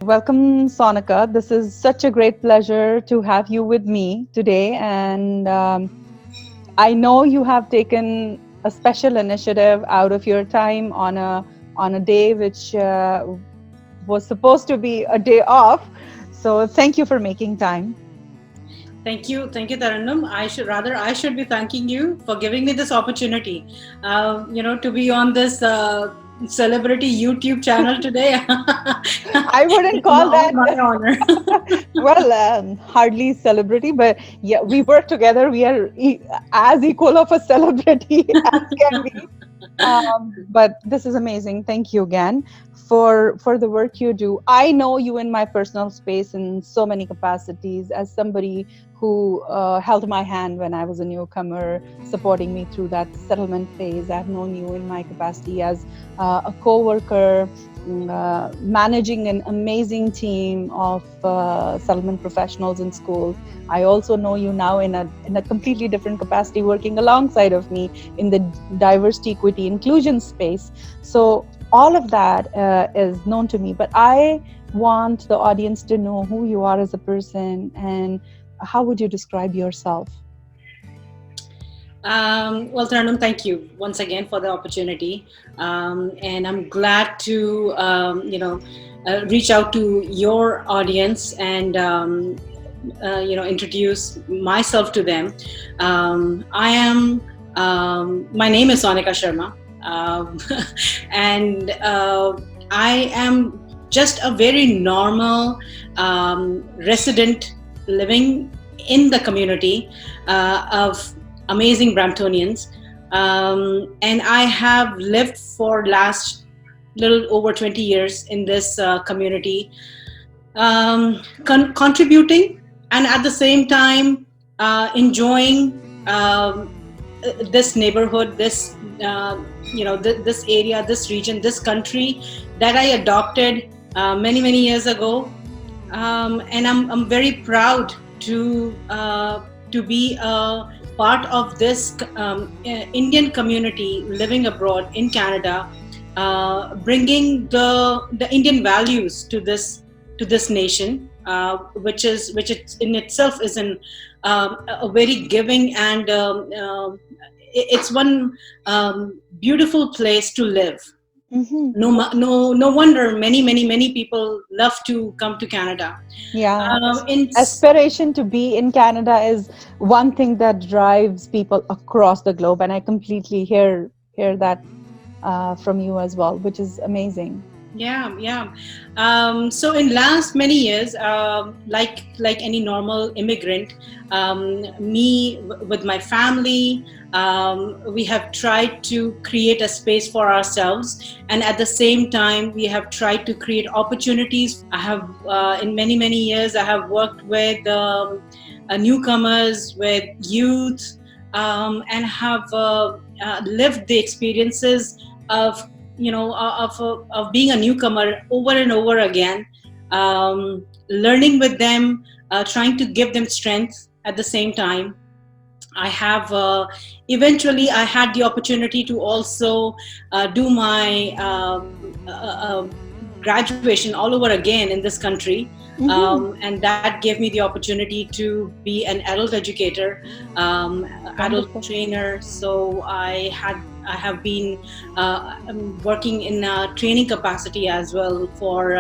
Welcome, Sonika. This is such a great pleasure to have you with me today. And I know you have taken a special initiative out of your time on a day which was supposed to be a day off. So thank you for making time. Thank you, Tarannum. I should be thanking you for giving me this opportunity. To be on this celebrity YouTube channel today. I wouldn't It's call all that my honor. well, hardly celebrity, but yeah, we work together. We are as equal of a celebrity as can be. But this is amazing. Thank you again for the work you do. I know you in my personal space in so many capacities as somebody who held my hand when I was a newcomer, supporting me through that settlement phase. I've known you in my capacity as a co-worker, managing an amazing team of settlement professionals in schools. I also know you now in a completely different capacity, working alongside of me in the diversity, equity, inclusion space. So all of that is known to me, but I want the audience to know who you are as a person and how would you describe yourself? Well, Tarannum, thank you once again for the opportunity, and I'm glad to reach out to your audience and introduce myself to them. My name is Sonika Sharma, um, and I am just a very normal resident living in the community of amazing Bramptonians, and I have lived for last little over 20 years in this community, contributing and at the same time enjoying this neighborhood, this area, this region, this country that I adopted many years ago, and I'm very proud to be a part of this Indian community living abroad in Canada, bringing the Indian values to this nation, which it in itself is a very giving and it's one beautiful place to live. Mm-hmm. No wonder many people love to come to Canada. Yeah, In aspiration to be in Canada is one thing that drives people across the globe, and I completely hear that from you as well, which is amazing. Yeah. So in last many years, like any normal immigrant, with my family, we have tried to create a space for ourselves, and at the same time, we have tried to create opportunities. I have, in many years, I have worked with newcomers, with youth, and have lived the experiences of of being a newcomer over and over again, learning with them, trying to give them strength at the same time. I have eventually I had the opportunity to also do my graduation all over again in this country, Mm-hmm. and that gave me the opportunity to be an adult educator, adult Wonderful. trainer. So I have been working in a training capacity as well for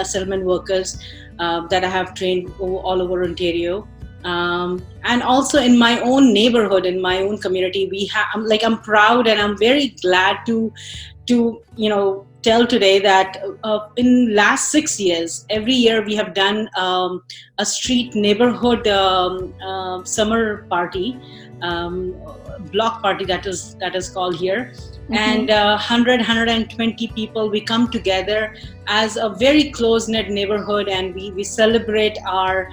settlement workers that I have trained all over Ontario. And also in my own neighborhood, in my own community, I'm proud and I'm very glad to tell today that in last 6 years, every year we have done a street neighborhood summer party, um, block party that is called here, Mm-hmm. and 120 people, we come together as a very close knit neighborhood, and we celebrate our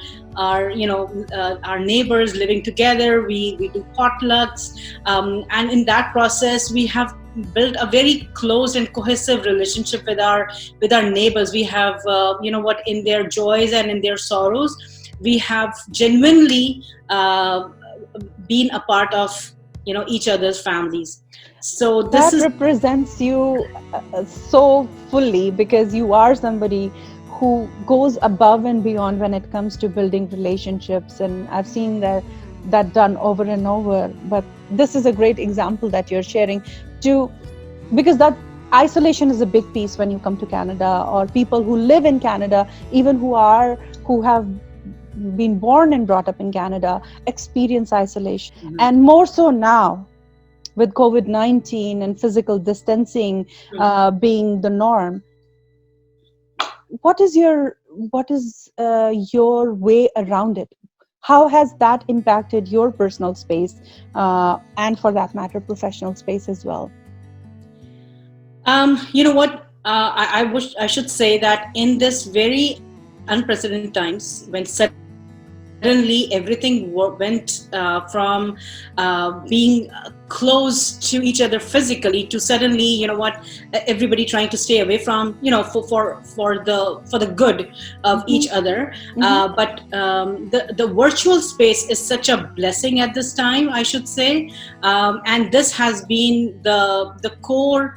neighbors living together. We do potlucks, and in that process we have built a very close and cohesive relationship with our neighbors. We have in their joys and in their sorrows, we have genuinely been a part of each other's families. So this That is represents you so fully because you are somebody who goes above and beyond when it comes to building relationships, and I've seen that done over and over. But this is a great example that you're sharing, to because that isolation is a big piece when you come to Canada, or people who live in Canada, even who have been born and brought up in Canada, experience isolation. Mm-hmm. And more so now with COVID-19 and physical distancing being the norm. What is your way around it? How has that impacted your personal space, and for that matter, professional space as well? You know what? I should say that in this very unprecedented times, when suddenly everything went from being close to each other physically to suddenly, everybody trying to stay away from, for the good of each other. But the virtual space is such a blessing at this time, I should say, and this has been the core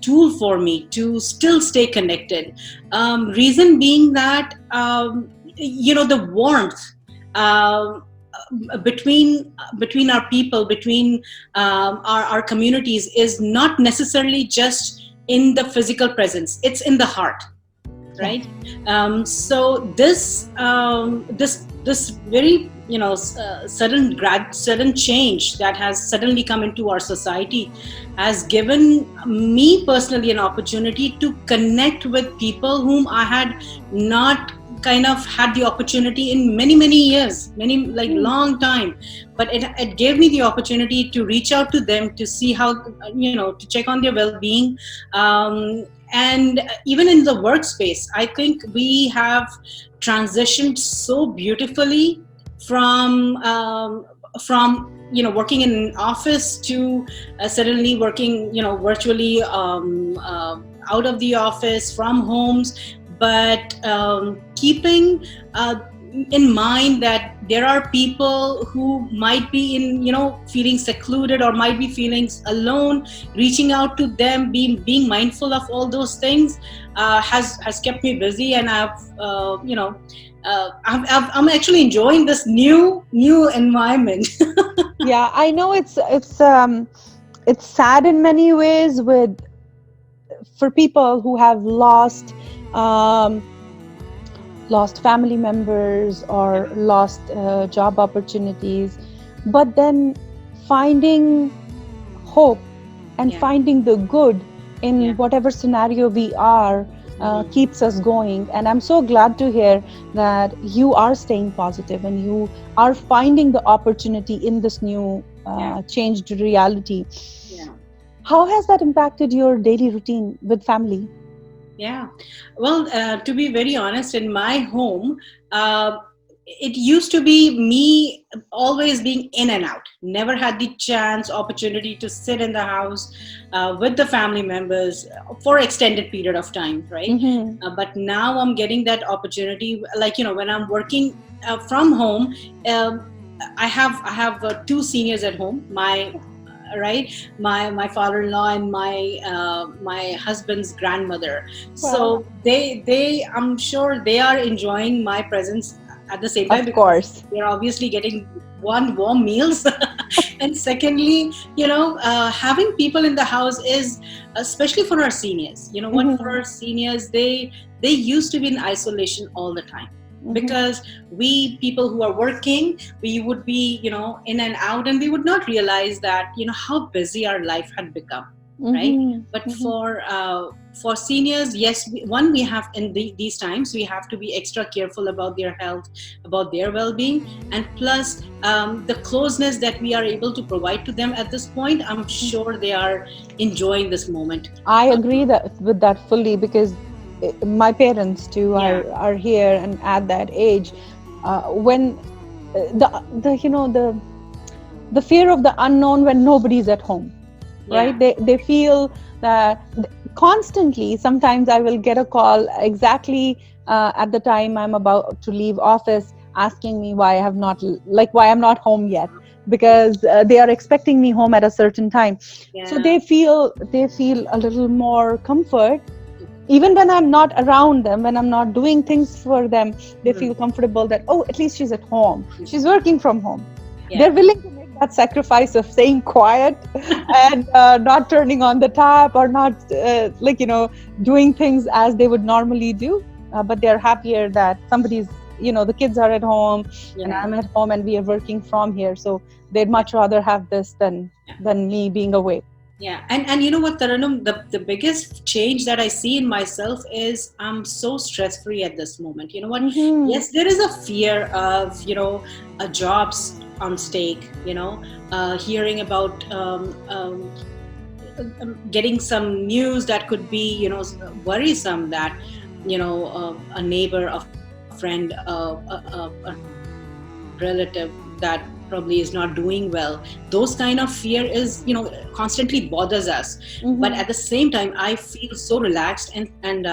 tool for me to still stay connected. Reason being that the warmth uh, between our people, between our communities, is not necessarily just in the physical presence, it's in the heart, right? So this very sudden change that has suddenly come into our society has given me personally an opportunity to connect with people whom I had not kind of had the opportunity in many years, many like long time. But it gave me the opportunity to reach out to them, to see how, to check on their well-being. And even in the workspace, I think we have transitioned so beautifully from working in an office to suddenly working virtually, out of the office, from homes, but keeping in mind that there are people who might be feeling secluded, or might be feeling alone. Reaching out to them, being mindful of all those things has kept me busy, and I'm actually enjoying this new environment. Yeah, I know it's sad in many ways, for people who have um, lost family members, or lost job opportunities, but then finding hope and finding the good in whatever scenario we are keeps us going. And I'm so glad to hear that you are staying positive and you are finding the opportunity in this new changed reality. How has that impacted your daily routine with family? Yeah, well, to be very honest, in my home, it used to be me always being in and out. Never had the chance, opportunity to sit in the house with the family members for extended period of time, right? But now I'm getting that opportunity. Like, when I'm working from home, I have two seniors at home. My father-in-law and my husband's grandmother. So they I'm sure they are enjoying my presence at the same time, Of because course. they're obviously getting one, warm meals. And secondly, having people in the house is, especially for our seniors, for our seniors, they used to be in isolation all the time, because we people who are working, we would be in and out, and we would not realize that how busy our life had become, right? But for seniors, yes, we have in these times, we have to be extra careful about their health, about their well-being, and plus the closeness that we are able to provide to them at this point. I'm sure they are enjoying this moment. I agree with that fully, because my parents too are here and at that age, when the fear of the unknown, when nobody's at home, right? They feel that constantly. Sometimes I will get a call exactly at the time I'm about to leave office, asking me why I'm not home yet, because they are expecting me home at a certain time. So they feel a little more comfort Even when I'm not around them, when I'm not doing things for them, they Mhm. feel comfortable that, oh, at least she's at home, she's working from home. Yeah. They're willing to make that sacrifice of staying quiet and not turning on the tap, or not doing things as they would normally do. But they're happier that the kids are at home and Yeah. I'm at home and we are working from here. So they'd Yeah. much rather have this than Yeah. me being away. Yeah, and you know what, Taranum, the biggest change that I see in myself is I'm so stress free at this moment. You know what? Mm-hmm. Yes, there is a fear of jobs on stake. Hearing about getting some news that could be worrisome, that a neighbor, a friend, a relative that probably is not doing well. Those kind of fear is constantly bothers us. But Mm-hmm. at the same time, I feel so relaxed and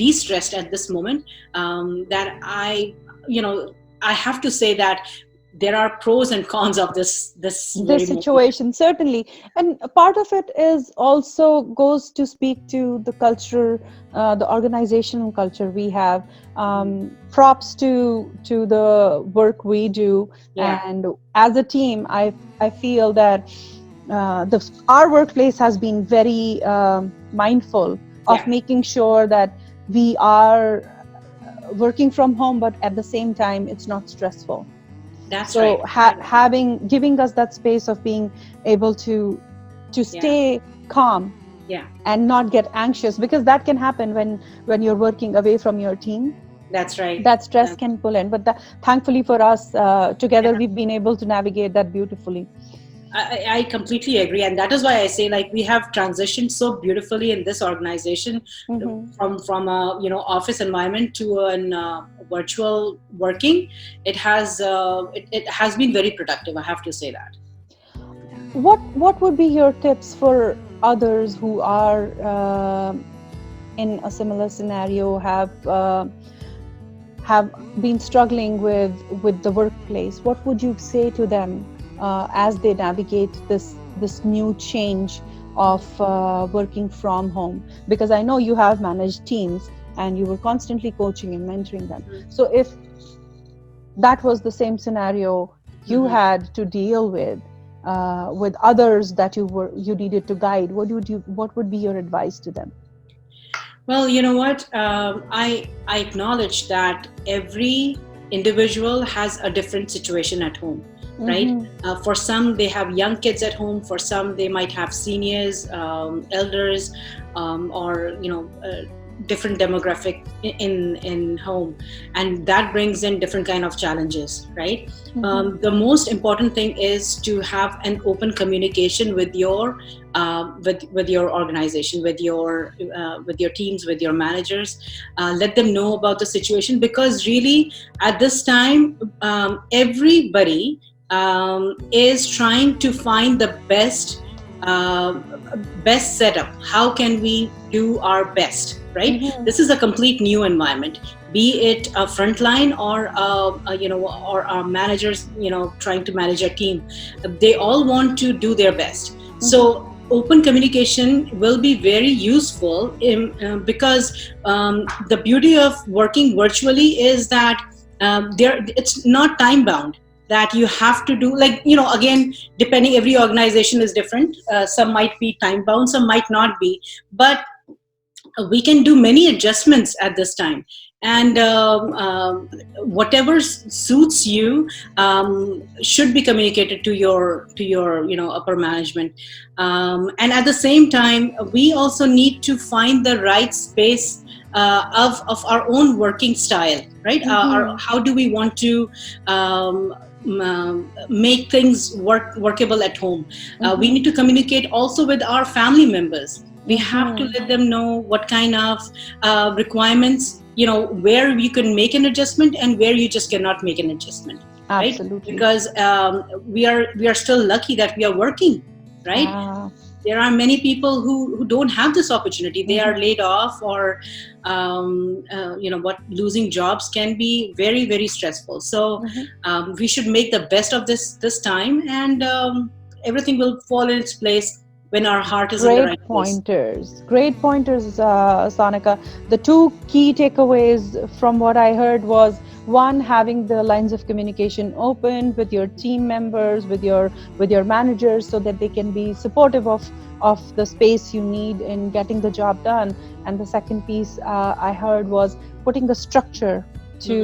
de-stressed at this moment, that I have to say that there are pros and cons of this This very moment. situation, certainly. And a part of it is also goes to speak to the culture, the organizational culture we have. Props to the work we do. Yeah, And as a team, I feel that our workplace has been very mindful of yeah, making sure that we are working from home, but at the same time it's not stressful. that's So right. having giving us that space of being able to Yeah, stay calm yeah, and not get anxious, because that can happen when you're working away from your team. that's right. That stress That, can pull in, but thankfully for us, together yeah. we've been able to navigate that beautifully. I completely agree, and that is why I say, like, we have transitioned so beautifully in this organization, Hmm. from a office environment to an virtual working. It has been very productive. I have to say that. What would be your tips for others who are in a similar scenario, have been struggling with the workplace? What would you say to them as they navigate this new change of working from home? Because I know you have managed teams and you were constantly coaching and mentoring them. So if that was the same scenario you Mhm. had to deal with others that you needed to guide, what would be your advice to them? Well, you know what? I acknowledge that every individual has a different situation at home, right? Mm-hmm. For some, they have young kids at home. For some, they might have seniors, elders, or different demographic in home, and that brings in different kind of challenges, right? Mm-hmm. The most important thing is to have an open communication with your organization, with your teams, with your managers. Let them know about the situation, because really at this time, everybody is trying to find the uh, best setup. How can we do our best, right? Mm-hmm. This is a complete new environment, be it a frontline or or our managers trying to manage a team. They all want to do their best. Mm-hmm. So open communication will be very useful because the beauty of working virtually is that it's not time bound, that you have to do, like, again, depending, every organization is different. Some might be time bound, some might not be, but we can do many adjustments at this time. And whatever suits you should be communicated to your upper management. And at the same time, we also need to find the right space of our own working style, right? Mm-hmm. How do we want to make things workable at home? We Mm-hmm. need to communicate also with our family members. We have to Mm-hmm. let them know what kind of requirements, where you can make an adjustment and where you just cannot make an adjustment, right? Absolutely. Because we are still lucky that we are working, right? Ah. There are many people who don't have this opportunity. They are Mm-hmm. laid off, or what, losing jobs can be very, very stressful. So Mm-hmm. we should make the best of this time, and everything will fall in its place when our heart is in the Great right place. pointers. Great pointers, Sonika. The two key takeaways from what I heard was one, having the lines of communication open with your team members, with your managers, so that they can be supportive of the space you need in getting the job done. And the second piece I heard was putting a structure to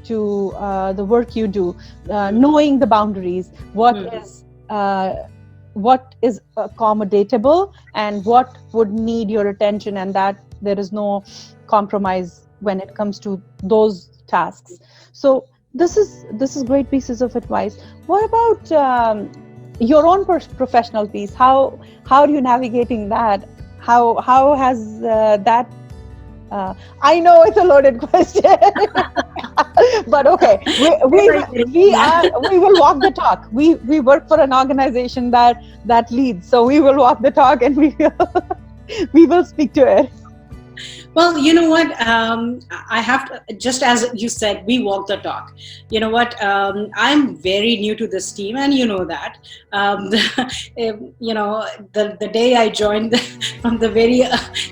Mm-hmm. the work you do, knowing the boundaries, Mm-hmm. what is accommodatable and what would need your attention, and that there is no compromise when it comes to those tasks. So this is great pieces of advice. What about your own professional piece? How are you navigating that? How has that uh, I know it's a loaded question, but okay, Where are you getting at? we will walk the talk. We work for an organization that leads, so we will walk the talk, and we will we will speak to it. Well, you know what? I have to, just as you said, we walk the talk. You know what? I'm very new to this team, and you know that. The day I joined, from the very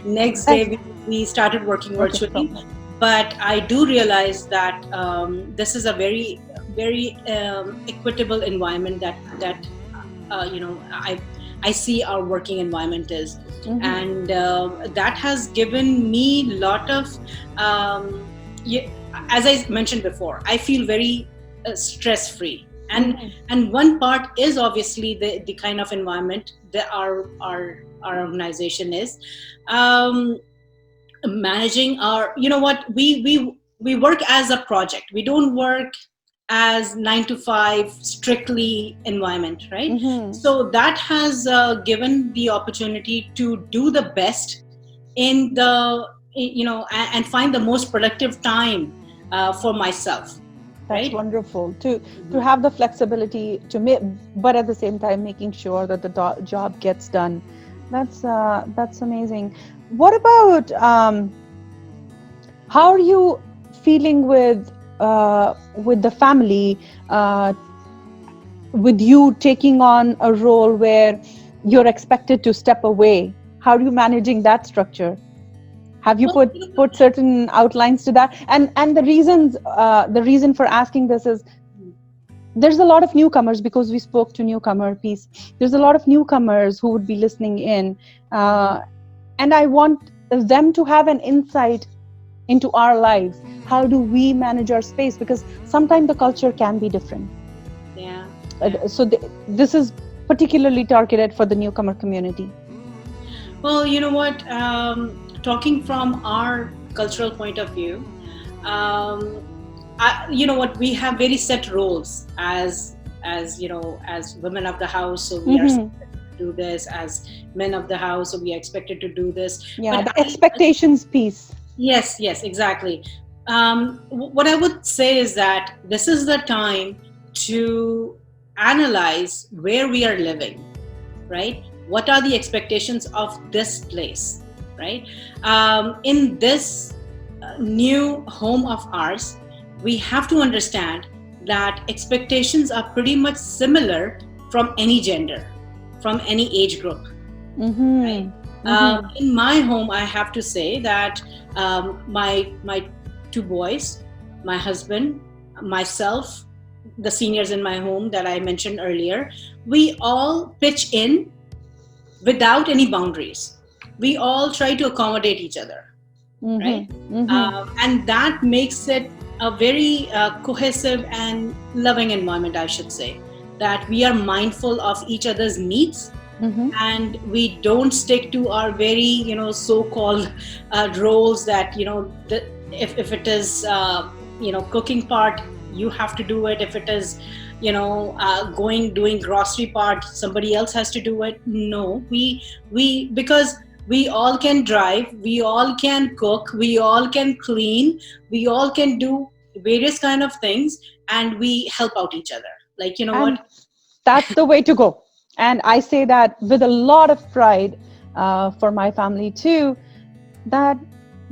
next day, Thanks. we started working Working from virtually. home. But I do realize that this is a very equitable environment that I see our working environment is, Mm-hmm. and that has given me a lot of y- as I mentioned before, I feel very stress free, Mm-hmm. and one part is obviously the kind of environment that our organization is. um, Managing our, you know what, we work as a project, we don't work as 9 to 5 strictly environment, right? Mm-hmm. So that has given the opportunity to do the best in the, and find the most productive time for myself, That's right? wonderful to Mhm. have the flexibility to make, but at the same time making sure that the job gets done. That's amazing. What about how are you feeling with the family, uh, with you taking on a role where you're expected to step away? How are you managing that structure? Have you Well, put certain outlines to that? And the reason for asking this is there's a lot of newcomers, because we spoke to newcomer piece. There's a lot of newcomers who would be listening in, uh, and I want them to have an insight into our lives. How do we manage our space? Because sometimes the culture can be different. yeah, yeah. So this is particularly targeted for the newcomer community. Well, you know what? Talking from our cultural point of view, um, you know what? We have very set roles as as women of the house. So we are Hmm. expected to do this. As men of the house, so we are expected to do this. Yeah, But the expectations piece. yes, yes, exactly. What I would say is that this is the time to analyze where we are living, right? What are the expectations of this place, right? In this new home of ours, we have to understand that expectations are pretty much similar from any gender, from any age group, right? Mm-hmm. Mm-hmm. In my home, I have to say that my two boys, my husband, myself, the seniors in my home that I mentioned earlier, we all pitch in without any boundaries. We all try to accommodate each other, right? Mm-hmm. Mm-hmm. And that makes it a very cohesive and loving environment, I should say. That we are mindful of each other's needs, Mm-hmm. and we don't stick to our very, so-called roles that, if it is, cooking part, you have to do it. If it is, doing grocery part, somebody else has to do it. No, we because we all can drive, we all can cook, we all can clean, we all can do various kind of things, and we help out each other, like, you know And what. that's the way to go. And I say that with a lot of pride, for my family too, that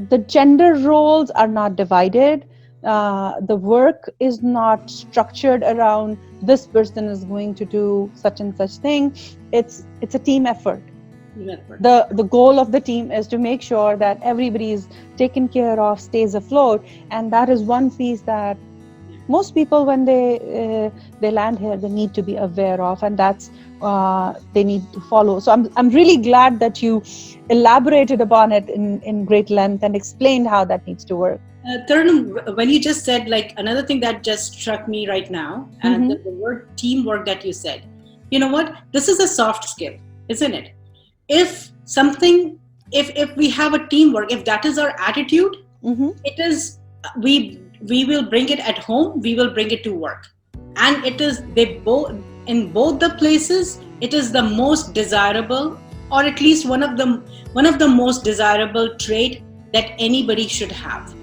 the gender roles are not divided. The work is not structured around this person is going to do such and such thing. It's a team effort. Network. The goal of the team is to make sure that everybody is taken care of, stays afloat, and that is one piece that most people, when they land here, they need to be aware of, and that's they need to follow. So I'm really glad that you elaborated upon it in great length and explained how that needs to work. Tarun, when you just said, like, another thing that just struck me right now, and Mm-hmm. the word teamwork that you said, you know what? This is a soft skill, isn't it? If something, if we have a teamwork, if that is our attitude, Mm-hmm. it is, we will bring it at home, we will bring it to work, and it is, they both, in both the places, it is the most desirable, or at least one of the most desirable trait that anybody should have.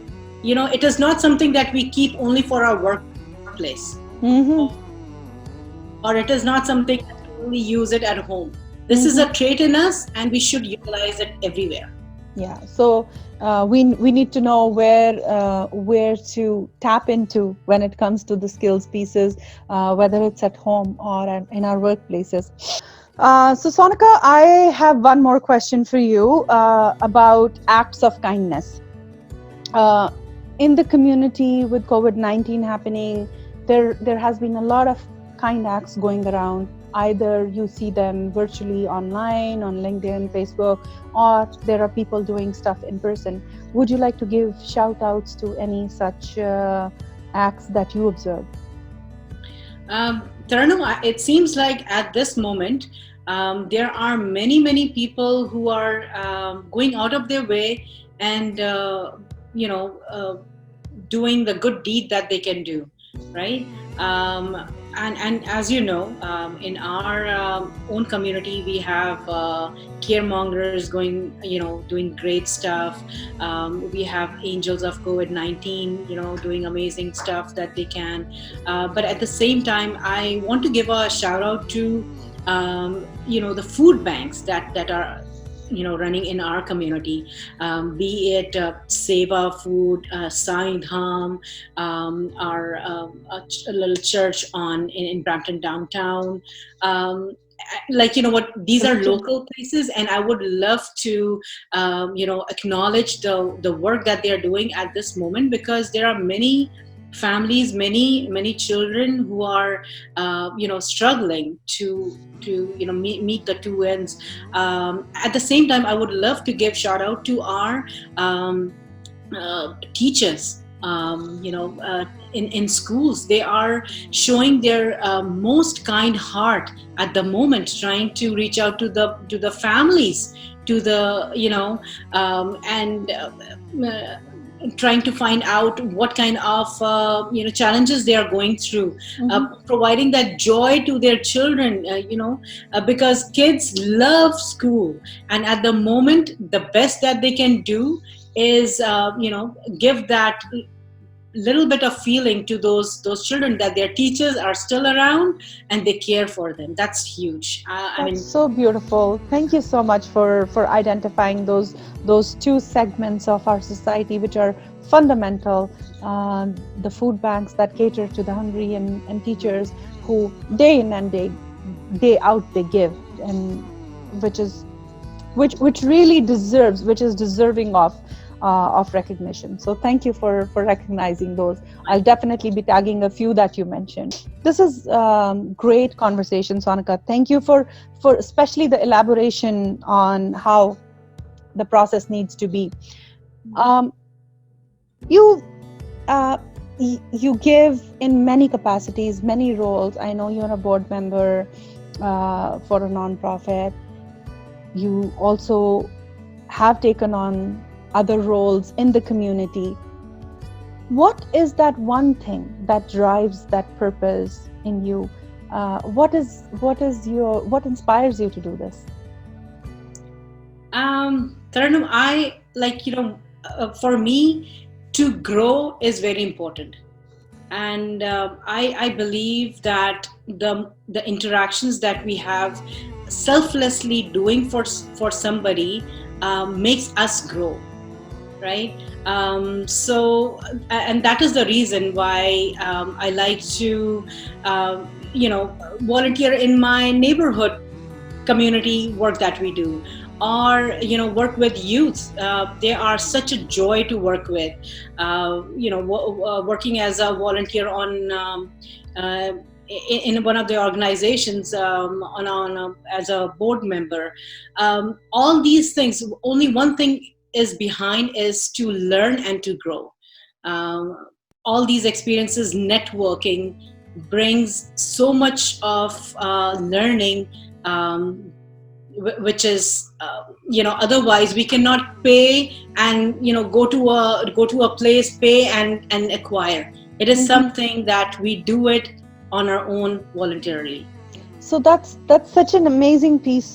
You know, it is not something that we keep only for our workplace, Mm-hmm. or it is not something that we only use it at home. This is Mm-hmm. a trait in us, and we should utilize it everywhere. Yeah. So we need to know where to tap into when it comes to the skills pieces, whether it's at home or in our workplaces. So Sonika, I have one more question for you about acts of kindness. Uh, in the community with COVID-19 happening, there has been a lot of kind acts going around. Either you see them virtually online, on LinkedIn, Facebook, or there are people doing stuff in person. Would you like to give shout outs to any such acts that you observe? Taranum, it seems like at this moment, there are many people who are going out of their way, and you know, doing the good deed that they can do, right? Um, and as you know, in our own community, we have caremongers going, you know, doing great stuff. We have angels of COVID-19, you know, doing amazing stuff that they can. But at the same time, I want to give a shout out to, you know, the food banks that are, you know, running in our community, be it Seva Food, 𝙤𝙬𝙤𝙬𝙤, our a little church in Brampton downtown. Um, like, you know what, these are local places, and I would love to, you know, acknowledge the work that they are doing at this moment, because there are many families, many children who are, you know, struggling to, you know, meet the two ends. At the same time, I would love to give shout out to our teachers. You know, in schools, they are showing their most kind heart at the moment, trying to reach out to the families, to the, you know, and trying to find out what kind of, you know, challenges they are going through, providing that joy to their children, you know, because kids love school, and at the moment, the best that they can do is, you know, give that little bit of feeling to those children, that their teachers are still around and they care for them. That's huge. I That's mean, so beautiful. Thank you so much for identifying those two segments of our society which are fundamental. The food banks that cater to the hungry, and teachers who day in and day out they give, and which is which really deserves, which is deserving of recognition. So thank you for recognizing those. I'll definitely be tagging a few that you mentioned. This is great conversation, Sonika. Thank you for especially the elaboration on how the process needs to be. Um, you uh, you give in many capacities, many roles. I know you're a board member for a nonprofit. You also have taken on other roles in the community. What is that one thing that drives that purpose in you? What inspires you to do this? Taranum, I, like, you know, for me, to grow is very important, and I believe that the interactions that we have, selflessly doing for somebody, makes us grow, right? So, and that is the reason why I like to, you know, volunteer in my neighborhood community work that we do, or work with youth. They are such a joy to work with. Working as a volunteer on uh, in one of the organizations, as a board member. All these things, only one thing is behind, is to learn and to grow. um, all these experiences, networking brings so much of learning, um, which is otherwise we cannot pay and go to a place, pay and acquire. It is Mhm. something that we do it on our own voluntarily. So that's such an amazing piece.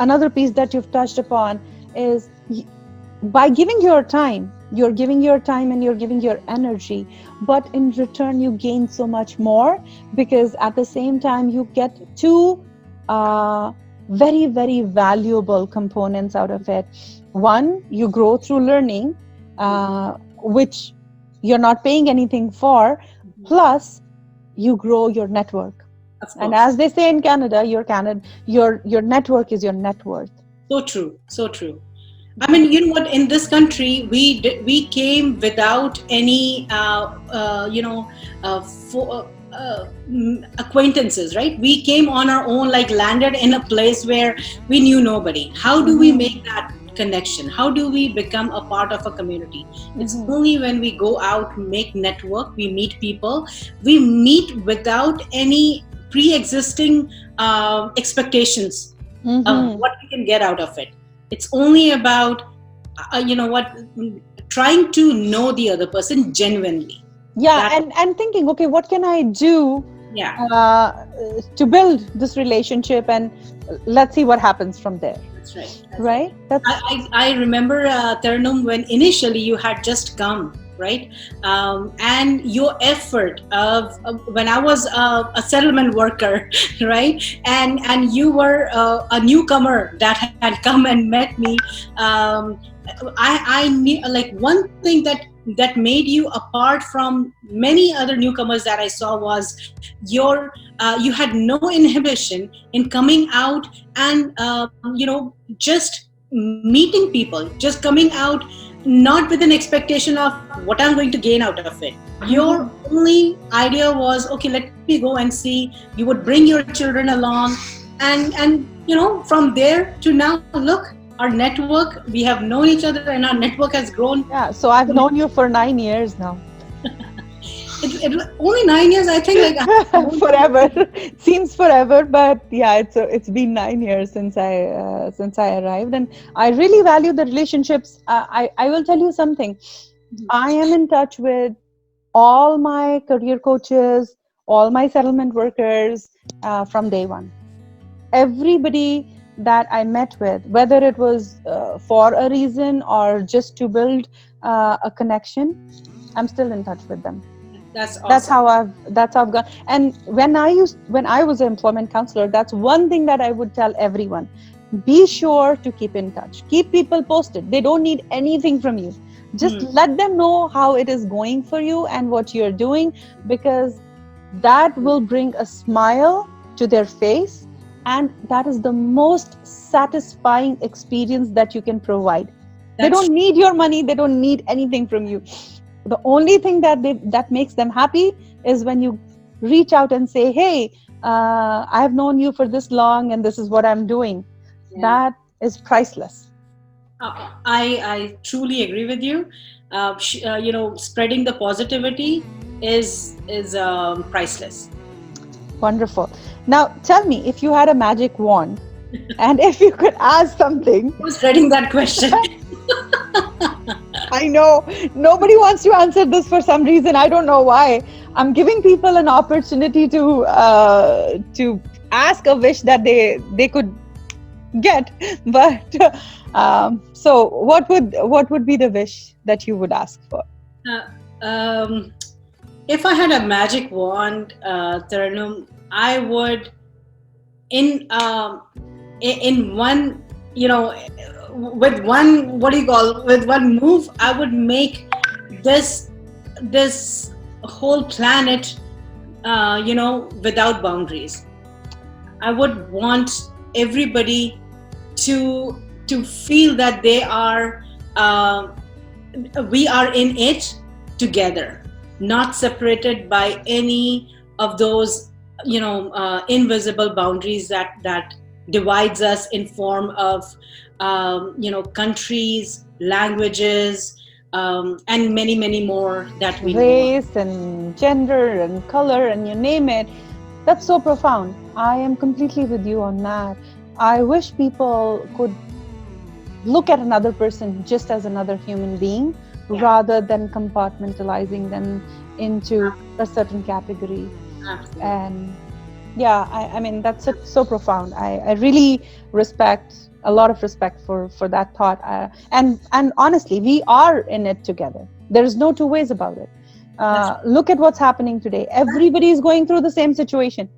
Another piece that you've touched upon is by giving your time, you're giving your time and you're giving your energy, but in return you gain so much more, because at the same time you get two uh, very very valuable components out of it. One, you grow through learning, which you're not paying anything for. Plus you grow your network, Of and course. as they say in Canada, your network is your net worth. So true, so true. I mean, you know what? In this country, we came without any, acquaintances, right? We came on our own, like landed in a place where we knew nobody. How do we Mhm. make that connection? How do we become a part of a community? It's Mhm. only when we go out, make network, we meet people, we meet without any pre-existing expectations of Mhm. what we can get out of it. It's only about, what, trying to know the other person genuinely. Yeah, That, and thinking, okay, what can I do yeah, to build this relationship, and let's see what happens from there, that's right. That's right. right? That's I remember, Taranum, when initially you had just come, right? And your effort of when I was a settlement worker, right? And you were a newcomer that had come and met me. Um, I knew, like, one thing that made you apart from many other newcomers that I saw was you had no inhibition in coming out and just meeting people, just coming out, not with an expectation of what I'm going to gain out of it. Your Mhm. only idea was, okay, let me go and see. You would bring your children along, and from there to now, look, our network, we have known each other and our network has grown. Yeah, so I've known you for 9 years now. Only 9 years, I think. Like, I've known you. Forever. It seems forever, but yeah, it's been 9 years since I arrived, and I really value the relationships. I will tell you something. I am in touch with all my career coaches, all my settlement workers from day one. Everybody that I met with, whether it was for a reason or just to build a connection, I'm still in touch with them. That's That's awesome. how I've gone. And when I was an employment counselor, that's one thing that I would tell everyone: be sure to keep in touch, keep people posted. They don't need anything from you. Just Hmm. let them know how it is going for you and what you're doing, because that will bring a smile to their face, and that is the most satisfying experience that you can provide. They That's don't need your money, they don't need anything from you. The only thing that makes them happy is when you reach out and say, hey, I've known you for this long and this is what I'm doing. yeah. That is priceless. I truly agree with you. Spreading the positivity is priceless. Wonderful. Now tell me, if you had a magic wand and if you could ask something. Who's spreading that question? I know nobody wants to answer this for some reason. I don't know why. I'm giving people an opportunity to ask a wish that they could get. But so what would be the wish that you would ask for? Uh, um, if I had a magic wand, Taranum, I would, in in one, with one, what do you call, with one move, I would make this this whole planet, without boundaries. I would want everybody to feel that they are uh, we are in it together, not separated by any of those invisible boundaries that divides us in form of countries, languages, and many many more that we know of. Race and gender and color and you name it. That's so profound. I am completely with you on that. I wish people could look at another person just as another human being, Yeah, rather than compartmentalizing them into a certain category. absolutely. And yeah, I mean, that's so profound. I really respect, a lot of respect for that thought. And honestly, we are in it together. There's no two ways about it. That's Look at what's happening today. Everybody is going through the same situation.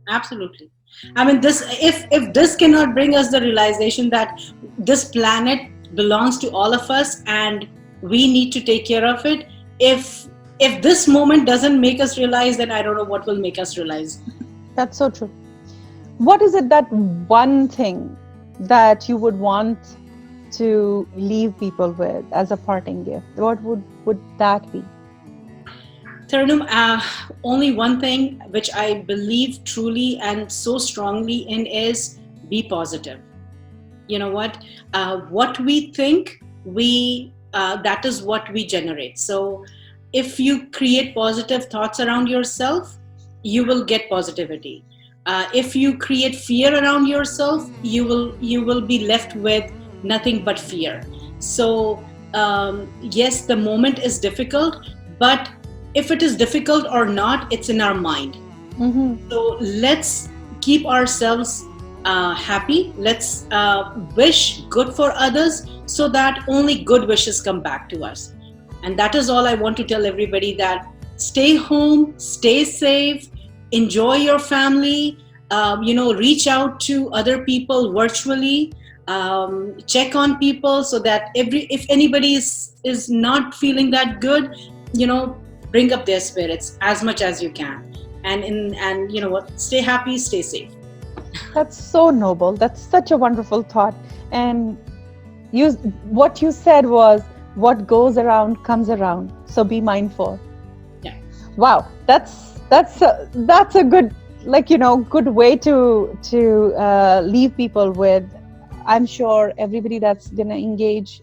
absolutely. I mean, this if this cannot bring us the realization that this planet belongs to all of us and we need to take care of it, if this moment doesn't make us realize, then I don't know what will make us realize. That's so true. What is it, that one thing that you would want to leave people with as a parting gift? What would that be? Taranum, only one thing which I believe truly and so strongly in is be positive. You know what we think, we that is what we generate. So if you create positive thoughts around yourself, you will get positivity. If you create fear around yourself, you will be left with nothing but fear. So yes, the moment is difficult, but if it is difficult or not, it's in our mind. Mm-hmm. So let's keep ourselves happy. Let's wish good for others so that only good wishes come back to us. And that is all I want to tell everybody, that stay home, stay safe, enjoy your family, reach out to other people virtually, check on people so that if anybody is not feeling that good, bring up their spirits as much as you can. And you know what, stay happy, stay safe. That's so noble. That's such a wonderful thought. And what you said was, what goes around comes around. So be mindful. Yeah. Wow, that's a good, good way to leave people with. I'm sure everybody that's gonna engage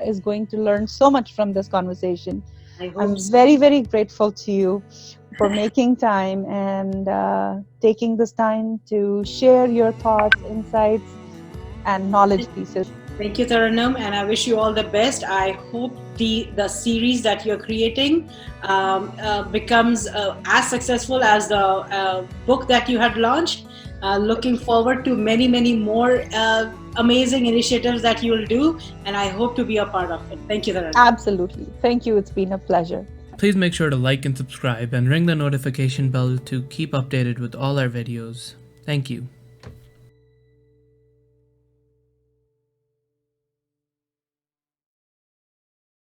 is going to learn so much from this conversation. I hope I'm so. very, very grateful to you for making time and taking this time to share your thoughts, insights, and knowledge pieces. Thank you, Taranum, and I wish you all the best. I hope the series that you're creating becomes as successful as the book that you had launched. Looking forward to many, many more amazing initiatives that you will do, and I hope to be a part of it. Thank you, Taranum. Absolutely. Thank you. It's been a pleasure. Please make sure to like and subscribe and ring the notification bell to keep updated with all our videos. Thank you.